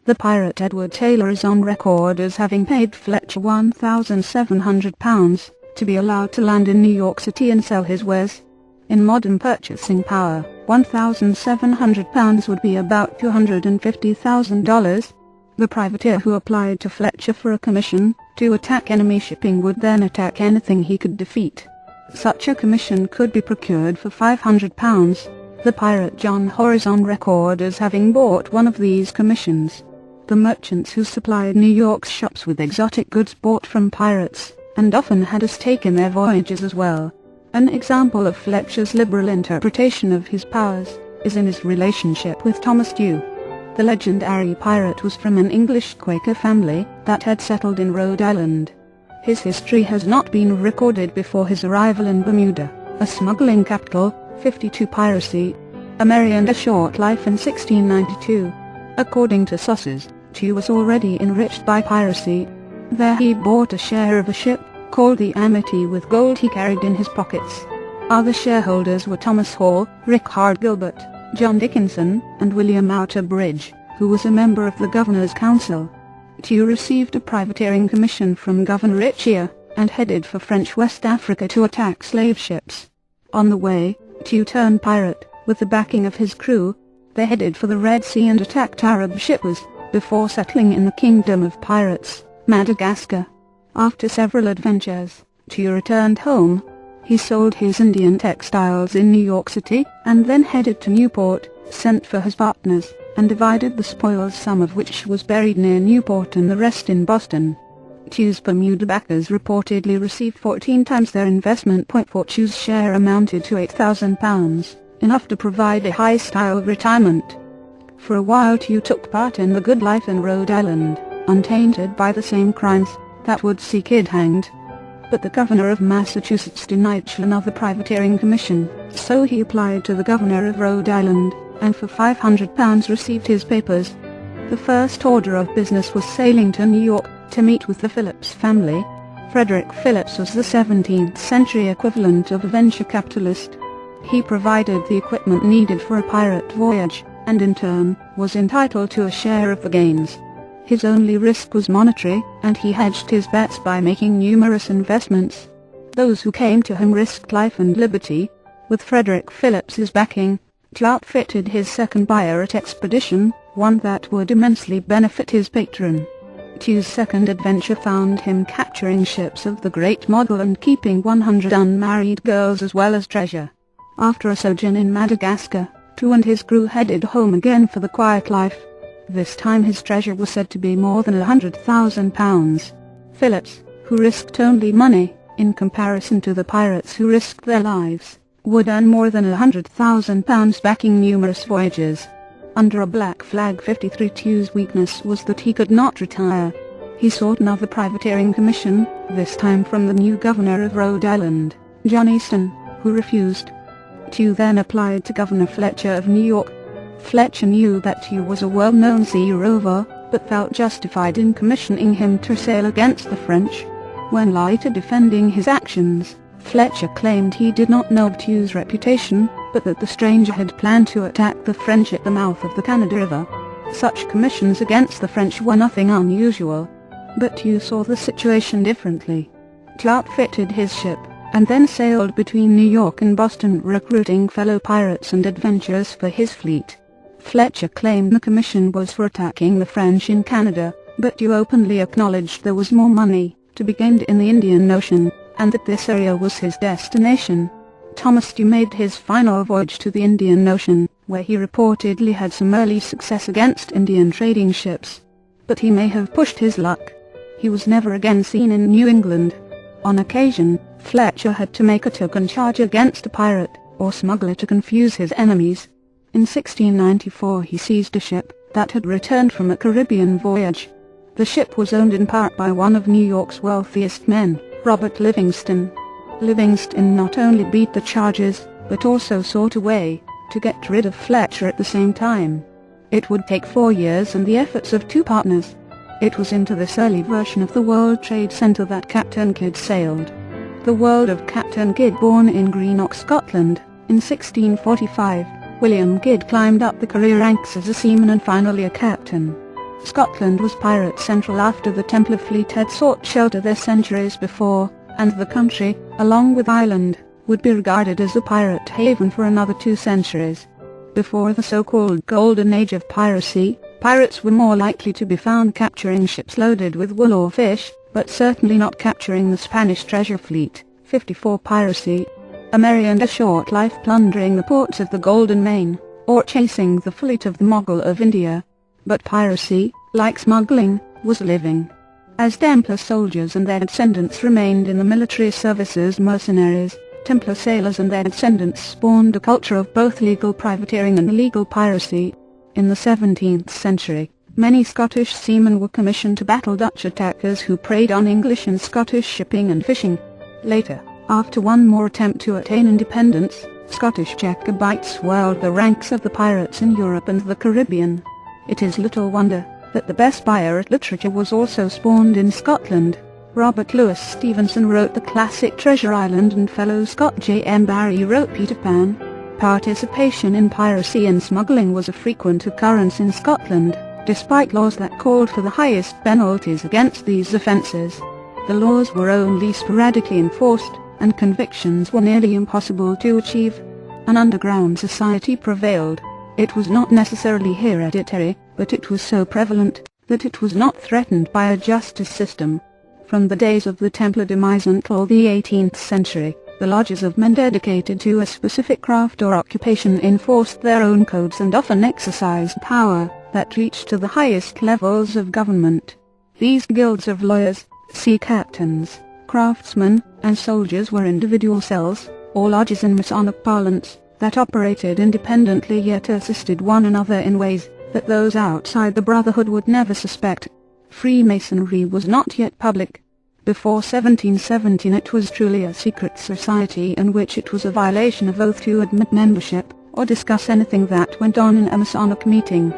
The pirate Edward Taylor is on record as having paid Fletcher £1,700 to be allowed to land in New York City and sell his wares. In modern purchasing power, £1,700 would be about $250,000. The privateer who applied to Fletcher for a commission to attack enemy shipping would then attack anything he could defeat. Such a commission could be procured for £500. The pirate John Hoare is on record as having bought one of these commissions. The merchants who supplied New York's shops with exotic goods bought from pirates, and often had a stake in their voyages as well. An example of Fletcher's liberal interpretation of his powers is in his relationship with Thomas Tew. The legendary pirate was from an English Quaker family that had settled in Rhode Island. His history has not been recorded before his arrival in Bermuda, a smuggling capital, 52 piracy, a merry and a short life in 1692. According to sources, Tew was already enriched by piracy. There he bought a share of a ship called the Amity with gold he carried in his pockets. Other shareholders were Thomas Hall, Richard Gilbert, John Dickinson, and William Outerbridge, who was a member of the Governor's Council. Tew received a privateering commission from Governor Richier, and headed for French West Africa to attack slave ships. On the way, Tew turned pirate, with the backing of his crew. They headed for the Red Sea and attacked Arab shippers, before settling in the Kingdom of Pirates, Madagascar. After several adventures, Tew returned home. He sold his Indian textiles in New York City, and then headed to Newport, sent for his partners, and divided the spoils, some of which was buried near Newport and the rest in Boston. Tew's Bermuda backers reportedly received 14 times their investment. For Tew's share amounted to £8,000, enough to provide a high-style retirement. For a while Tew took part in the good life in Rhode Island, untainted by the same crimes that would see Kidd hanged. But the governor of Massachusetts denied Tew another privateering commission, so he applied to the governor of Rhode Island, and for £500 received his papers. The first order of business was sailing to New York to meet with the Phillips family. Frederick Phillips was the 17th-century equivalent of a venture capitalist. He provided the equipment needed for a pirate voyage, and in turn, was entitled to a share of the gains. His only risk was monetary, and he hedged his bets by making numerous investments. Those who came to him risked life and liberty. With Frederick Phillips's backing, Tew outfitted his second pirate expedition, one that would immensely benefit his patron. Tew's second adventure found him capturing ships of the great model and keeping 100 unmarried girls as well as treasure. After a sojourn in Madagascar, Tew and his crew headed home again for the quiet life. This time his treasure was said to be more than £100,000. Phillips, who risked only money, in comparison to the pirates who risked their lives, would earn more than £100,000 backing numerous voyages. Under a black flag 53, Tew's weakness was that he could not retire. He sought another privateering commission, this time from the new governor of Rhode Island, John Easton, who refused. Tew then applied to Governor Fletcher of New York. Fletcher knew that Tew was a well-known sea rover, but felt justified in commissioning him to sail against the French. When later defending his actions, Fletcher claimed he did not know of Tew's reputation, but that the stranger had planned to attack the French at the mouth of the Canada River. Such commissions against the French were nothing unusual. But Tew saw the situation differently. Tew outfitted his ship, and then sailed between New York and Boston recruiting fellow pirates and adventurers for his fleet. Fletcher claimed the commission was for attacking the French in Canada, but Tew openly acknowledged there was more money to be gained in the Indian Ocean, and that this area was his destination. Thomas Tew made his final voyage to the Indian Ocean, where he reportedly had some early success against Indian trading ships. But he may have pushed his luck. He was never again seen in New England. On occasion, Fletcher had to make a token charge against a pirate or smuggler to confuse his enemies. In 1694 he seized a ship that had returned from a Caribbean voyage. The ship was owned in part by one of New York's wealthiest men, Robert Livingston. Livingston not only beat the charges, but also sought a way to get rid of Fletcher at the same time. It would take 4 years and the efforts of 2 partners. It was into this early version of the World Trade Center that Captain Kidd sailed. The world of Captain Kidd, born in Greenock, Scotland, in 1645, William Kidd climbed up the career ranks as a seaman and finally a captain. Scotland was pirate central after the Templar fleet had sought shelter there centuries before, and the country, along with Ireland, would be regarded as a pirate haven for another 2 centuries. Before the so-called Golden Age of piracy, pirates were more likely to be found capturing ships loaded with wool or fish, but certainly not capturing the Spanish treasure fleet. 54 Piracy. A merry and a short life plundering the ports of the Golden Main, or chasing the fleet of the Mughal of India. But piracy, like smuggling, was living. As Templar soldiers and their descendants remained in the military service as mercenaries, Templar sailors and their descendants spawned a culture of both legal privateering and illegal piracy. In the 17th century, many Scottish seamen were commissioned to battle Dutch attackers who preyed on English and Scottish shipping and fishing. Later, after one more attempt to attain independence, Scottish Jacobites swelled the ranks of the pirates in Europe and the Caribbean. It is little wonder that the best pirate literature was also spawned in Scotland. Robert Louis Stevenson wrote the classic Treasure Island, and fellow Scot J. M. Barrie wrote Peter Pan. Participation in piracy and smuggling was a frequent occurrence in Scotland, despite laws that called for the highest penalties against these offences. The laws were only sporadically enforced, and convictions were nearly impossible to achieve. An underground society prevailed. It was not necessarily hereditary, but it was so prevalent that it was not threatened by a justice system. From the days of the Templar demise until the 18th century, the lodges of men dedicated to a specific craft or occupation enforced their own codes and often exercised power that reached to the highest levels of government. These guilds of lawyers, sea captains, craftsmen, and soldiers were individual cells, or lodges in Masonic parlance, that operated independently yet assisted one another in ways that those outside the Brotherhood would never suspect. Freemasonry was not yet public. Before 1717 it was truly a secret society in which it was a violation of oath to admit membership, or discuss anything that went on in a Masonic meeting.